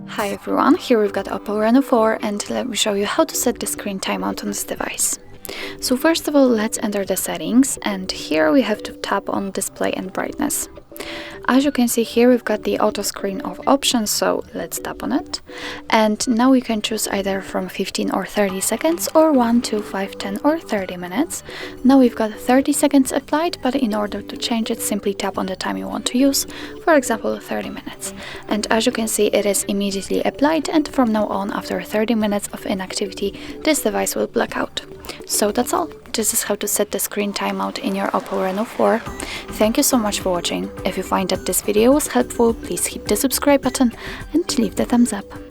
Hi everyone, here we've got OPPO Reno4 and let me show you how to set the screen timeout on this device. So first of all, let's enter the settings, and here we have to tap on display and brightness. As you can see here, we've got the auto screen off option, so let's tap on it. And now we can choose either from 15 or 30 seconds or 1, 2, 5, 10 or 30 minutes. Now we've got 30 seconds applied, but in order to change it, simply tap on the time you want to use, for example 30 minutes. And as you can see, it is immediately applied, and from now on, after 30 minutes of inactivity, this device will black out. So that's all. This is how to set the screen timeout in your OPPO Reno4. Thank you so much for watching. If you find that this video was helpful, please hit the subscribe button and leave the thumbs up.